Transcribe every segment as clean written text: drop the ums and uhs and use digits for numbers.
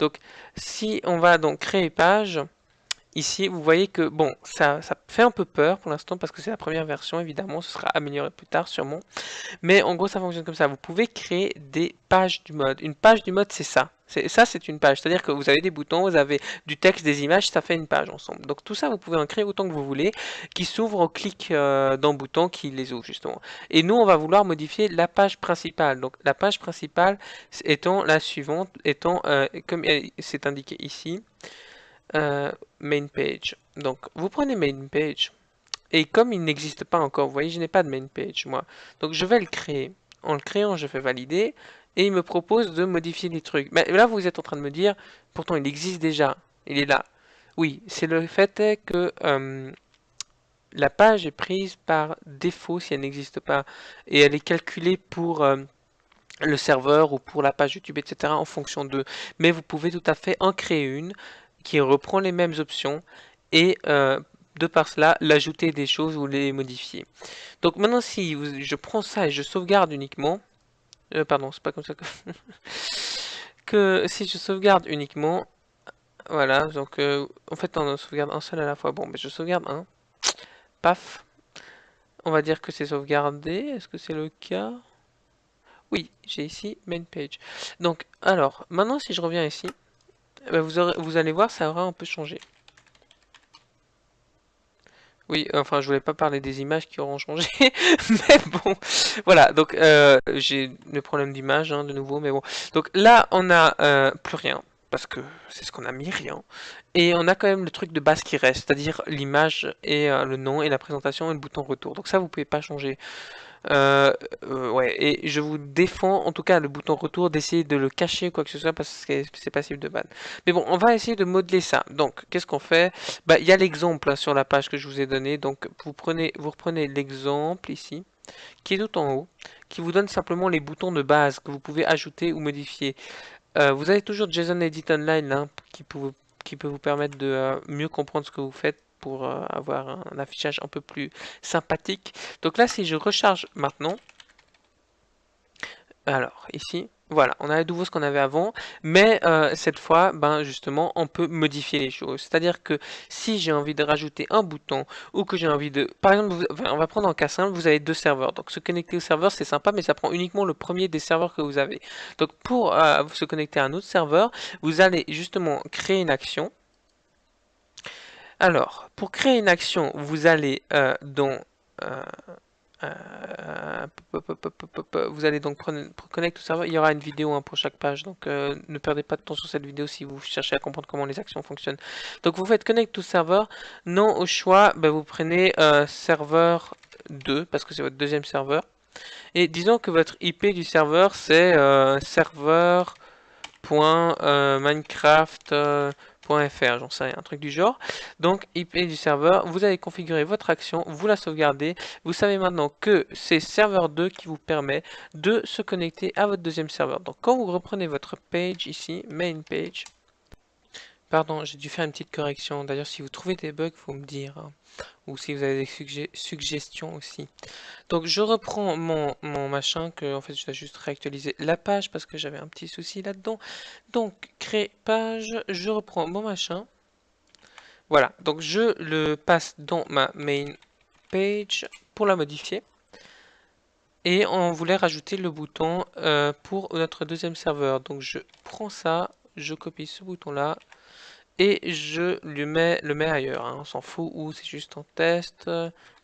Donc si on va donc créer page, ici vous voyez que bon, ça fait un peu peur pour l'instant parce que c'est la première version, évidemment, ce sera amélioré plus tard sûrement. Mais en gros, ça fonctionne comme ça. Vous pouvez créer des pages du mode. Une page du mode, c'est ça. Ça, c'est une page. C'est-à-dire que vous avez des boutons, vous avez du texte, des images, ça fait une page ensemble. Donc tout ça, vous pouvez en créer autant que vous voulez, qui s'ouvre au clic d'un bouton qui les ouvre justement. Et nous, on va vouloir modifier la page principale. Donc la page principale étant la suivante, étant comme c'est indiqué ici, main page. Donc vous prenez main page. Et comme il n'existe pas encore, vous voyez, je n'ai pas de main page, moi. Donc je vais le créer. En le créant, je fais valider. Et il me propose de modifier des trucs. Mais là, vous êtes en train de me dire, pourtant il existe déjà. Il est là. Oui, c'est le fait est que la page est prise par défaut si elle n'existe pas. Et elle est calculée pour le serveur ou pour la page YouTube, etc. en fonction d'eux. Mais vous pouvez tout à fait en créer une qui reprend les mêmes options et de par cela, l'ajouter des choses ou les modifier. Donc maintenant, si je prends ça et je sauvegarde uniquement, pardon, c'est pas comme ça que, que si je sauvegarde uniquement, voilà, donc en fait on sauvegarde un seul à la fois. Bon, mais je sauvegarde un, paf, on va dire que c'est sauvegardé. Est-ce que c'est le cas? Oui, j'ai ici main page. Donc, alors, maintenant si je reviens ici, vous allez voir, ça aura un peu changé. Oui, enfin, je voulais pas parler des images qui auront changé, mais bon, voilà. Donc, j'ai le problème d'image, hein, de nouveau, mais bon. Donc là, on a plus rien parce que c'est ce qu'on a mis, rien. Et on a quand même le truc de base qui reste, c'est-à-dire l'image et le nom et la présentation et le bouton retour. Donc ça, vous pouvez pas changer. Ouais, et je vous défends, en tout cas, le bouton retour, d'essayer de le cacher ou quoi que ce soit parce que c'est passible de ban. Mais bon, on va essayer de modeler ça. Donc, qu'est-ce qu'on fait? Bah, il y a l'exemple sur la page que je vous ai donné. Donc, vous reprenez l'exemple ici, qui est tout en haut, qui vous donne simplement les boutons de base que vous pouvez ajouter ou modifier. Vous avez toujours JSON Edit Online là, qui peut vous permettre de mieux comprendre ce que vous faites pour avoir un affichage un peu plus sympathique. Donc là, si je recharge maintenant, alors ici, voilà, on a à nouveau ce qu'on avait avant, mais cette fois, ben justement, on peut modifier les choses. C'est-à-dire que si j'ai envie de rajouter un bouton ou que j'ai envie de, par exemple, on va prendre en cas simple, vous avez deux serveurs. Donc se connecter au serveur, c'est sympa, mais ça prend uniquement le premier des serveurs que vous avez. Donc pour se connecter à un autre serveur, vous allez justement créer une action. Alors, pour créer une action, vous allez dans vous allez donc connecter au serveur. Il y aura une vidéo hein, pour chaque page, donc ne perdez pas de temps sur cette vidéo si vous cherchez à comprendre comment les actions fonctionnent. Donc vous faites connect to serveur. Non au choix, ben, vous prenez serveur 2 parce que c'est votre deuxième serveur. Et disons que votre IP du serveur c'est serveur.minecraft .fr, j'en sais rien, un truc du genre. Donc IP du serveur, vous allez configurer votre action, vous la sauvegardez. Vous savez maintenant que c'est serveur 2 qui vous permet de se connecter à votre deuxième serveur. Donc quand vous reprenez votre page ici, main page, pardon, j'ai dû faire une petite correction. D'ailleurs, si vous trouvez des bugs, faut me dire, hein. Ou si vous avez des suggestions aussi. Donc je reprends mon machin, que en fait je dois juste réactualiser la page parce que j'avais un petit souci là-dedans. Donc créer page, je reprends mon machin. Voilà, donc je le passe dans ma main page pour la modifier. Et on voulait rajouter le bouton pour notre deuxième serveur. Donc je prends ça, je copie ce bouton là et je le mets ailleurs, hein, on s'en fout où, c'est juste en test,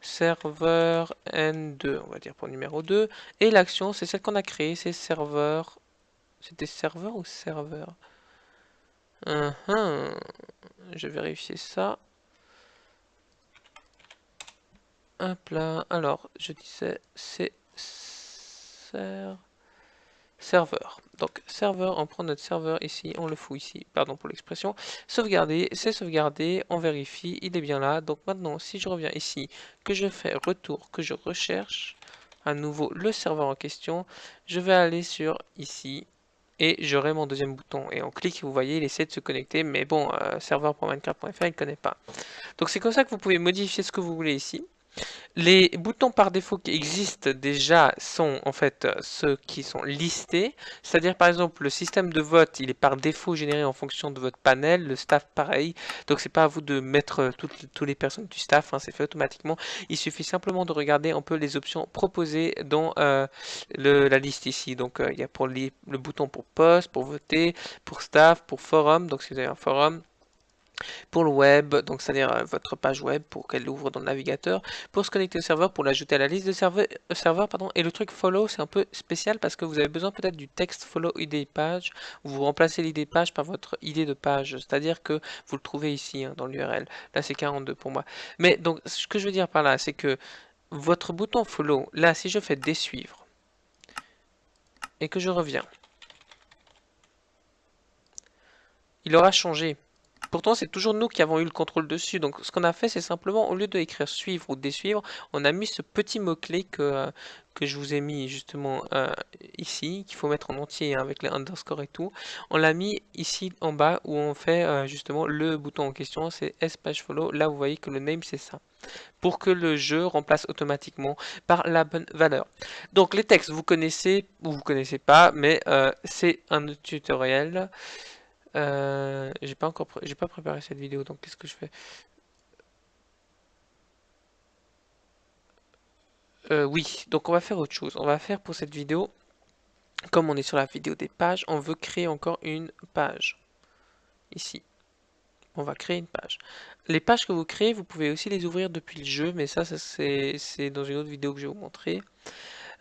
serveur N2, on va dire pour numéro 2, et l'action c'est celle qu'on a créée, c'est serveur, c'était serveur ou serveur? Je vais vérifier ça, hop là, alors je disais c'est serveur. Donc serveur, on prend notre serveur ici, on le fout ici, pardon pour l'expression. Sauvegarder, c'est sauvegardé, on vérifie, il est bien là. Donc maintenant, si je reviens ici, que je fais retour, que je recherche à nouveau le serveur en question, je vais aller sur ici et j'aurai mon deuxième bouton. Et on clique, vous voyez, il essaie de se connecter, mais bon, serveur.minecraft.fr, il ne connaît pas. Donc c'est comme ça que vous pouvez modifier ce que vous voulez ici. Les boutons par défaut qui existent déjà sont en fait ceux qui sont listés, c'est-à-dire par exemple le système de vote il est par défaut généré en fonction de votre panel, le staff pareil, donc c'est pas à vous de mettre toutes les personnes du staff, hein, c'est fait automatiquement, il suffit simplement de regarder un peu les options proposées dans la liste ici, donc il y a pour le bouton pour poste, pour voter, pour staff, pour forum, donc si vous avez un forum, pour le web, donc c'est-à-dire votre page web pour qu'elle ouvre dans le navigateur, pour se connecter au serveur, pour l'ajouter à la liste de serveurs, pardon. Et le truc follow, c'est un peu spécial parce que vous avez besoin peut-être du texte follow ID page, où vous remplacez l'id page par votre idée de page, c'est-à-dire que vous le trouvez ici hein, dans l'URL. Là, c'est 42 pour moi. Mais donc, ce que je veux dire par là, c'est que votre bouton follow, là, si je fais désuivre et que je reviens, il aura changé. Pourtant, c'est toujours nous qui avons eu le contrôle dessus. Donc, ce qu'on a fait, c'est simplement, au lieu d'écrire suivre ou désuivre, on a mis ce petit mot-clé que je vous ai mis justement ici, qu'il faut mettre en entier hein, avec les underscore et tout. On l'a mis ici en bas où on fait justement le bouton en question, c'est S-Page-Follow. Là, vous voyez que le name, c'est ça. Pour que le jeu remplace automatiquement par la bonne valeur. Donc, les textes, vous connaissez ou vous connaissez pas, mais c'est un tutoriel. J'ai pas préparé cette vidéo, donc qu'est-ce que je fais? Oui, donc on va faire autre chose. On va faire pour cette vidéo, comme on est sur la vidéo des pages, on veut créer encore une page. Ici, on va créer une page. Les pages que vous créez, vous pouvez aussi les ouvrir depuis le jeu, mais ça c'est dans une autre vidéo que je vais vous montrer.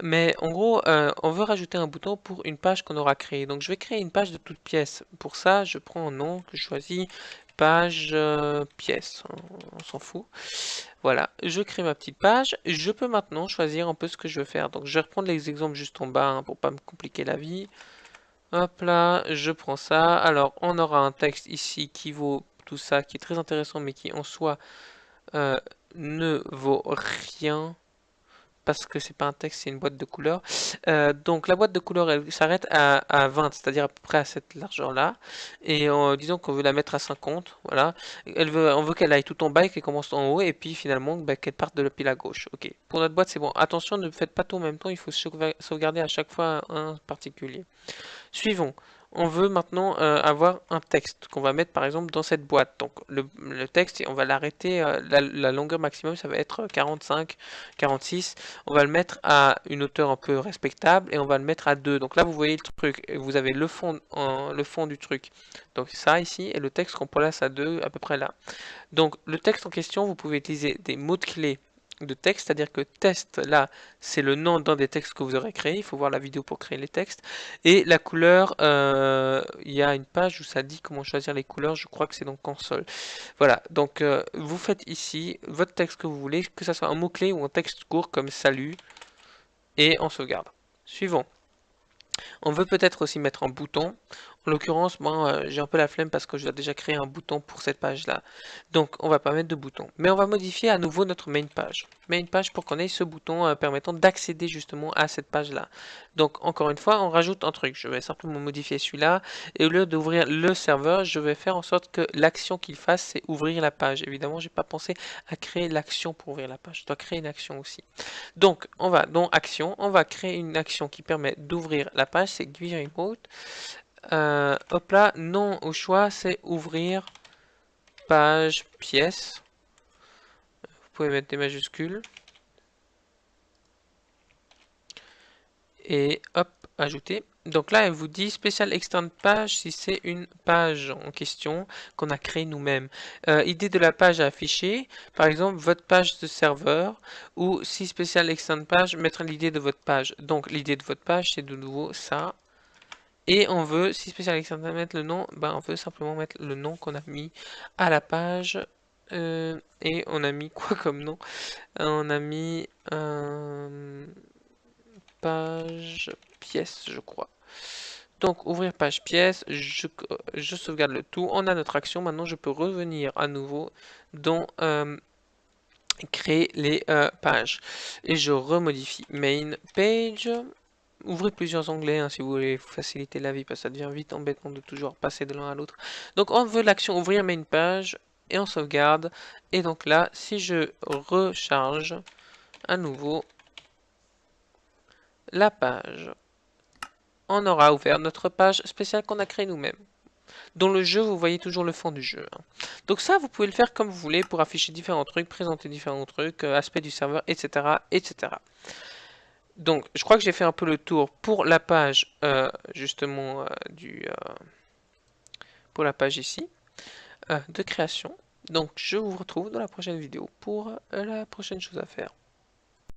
Mais en gros, on veut rajouter un bouton pour une page qu'on aura créée. Donc je vais créer une page de toute pièce. Pour ça, je prends un nom que je choisis, page pièce. On s'en fout. Voilà, je crée ma petite page. Je peux maintenant choisir un peu ce que je veux faire. Donc je vais reprendre les exemples juste en bas hein, pour pas me compliquer la vie. Hop là, je prends ça. Alors on aura un texte ici qui vaut tout ça, qui est très intéressant, mais qui en soi ne vaut rien parce que c'est pas un texte, c'est une boîte de couleurs. Donc la boîte de couleurs, elle s'arrête à 20, c'est-à-dire à peu près à cette largeur-là. Et disons qu'on veut la mettre à 50, voilà. On veut qu'elle aille tout en bas et qu'elle commence en haut, et puis finalement bah, qu'elle parte de la pile à gauche. Ok. Pour notre boîte, c'est bon. Attention, ne faites pas tout en même temps, il faut sauvegarder à chaque fois un particulier. Suivons. On veut maintenant avoir un texte qu'on va mettre par exemple dans cette boîte. Donc le texte, on va l'arrêter, la longueur maximum ça va être 45, 46. On va le mettre à une hauteur un peu respectable et on va le mettre à 2. Donc là vous voyez le truc, vous avez le fond du truc. Donc ça ici et le texte qu'on place à 2 à peu près là. Donc le texte en question, vous pouvez utiliser des mots-clés de texte, c'est-à-dire que test, là, c'est le nom d'un des textes que vous aurez créé, il faut voir la vidéo pour créer les textes, et la couleur, il y a une page où ça dit comment choisir les couleurs, je crois que c'est dans console. Voilà, donc vous faites ici votre texte que vous voulez, que ce soit un mot-clé ou un texte court comme salut, et on sauvegarde. Suivant. On veut peut-être aussi mettre un bouton. En l'occurrence, moi, j'ai un peu la flemme parce que je dois déjà créer un bouton pour cette page-là. Donc, on va pas mettre de bouton. Mais on va modifier à nouveau notre main page. Main page pour qu'on ait ce bouton permettant d'accéder justement à cette page-là. Donc, encore une fois, on rajoute un truc. Je vais simplement modifier celui-là. Et au lieu d'ouvrir le serveur, je vais faire en sorte que l'action qu'il fasse, c'est ouvrir la page. Évidemment, j'ai pas pensé à créer l'action pour ouvrir la page. Je dois créer une action aussi. Donc, on va dans action, on va créer une action qui permet d'ouvrir la page, c'est GUI Remote. Hop là, non au choix, c'est ouvrir page pièce. Vous pouvez mettre des majuscules. Et hop, ajouter. Donc là, elle vous dit spécial extend page si c'est une page en question qu'on a créée nous-mêmes. Idée de la page à afficher, par exemple votre page de serveur, ou si spécial extend page, mettre l'idée de votre page. Donc l'idée de votre page, c'est de nouveau ça. Et on veut, si spécial extend mettre le nom, ben on veut simplement mettre le nom qu'on a mis à la page. Et on a mis quoi comme nom? On a mis page pièce, je crois. Donc ouvrir page pièce, je sauvegarde le tout. On a notre action. Maintenant, je peux revenir à nouveau dans créer les pages. Et je remodifie main page. Ouvrez plusieurs onglets hein, si vous voulez vous faciliter la vie parce que ça devient vite embêtant de toujours passer de l'un à l'autre. Donc on veut l'action ouvrir main page. et on sauvegarde. Et donc là, si je recharge à nouveau la page, on aura ouvert notre page spéciale qu'on a créée nous-mêmes. Dans le jeu, vous voyez toujours le fond du jeu. Donc ça, vous pouvez le faire comme vous voulez pour afficher différents trucs, présenter différents trucs, aspect du serveur, etc., etc. Donc, je crois que j'ai fait un peu le tour pour la page, justement, pour la page ici, de création. Donc, je vous retrouve dans la prochaine vidéo pour la prochaine chose à faire.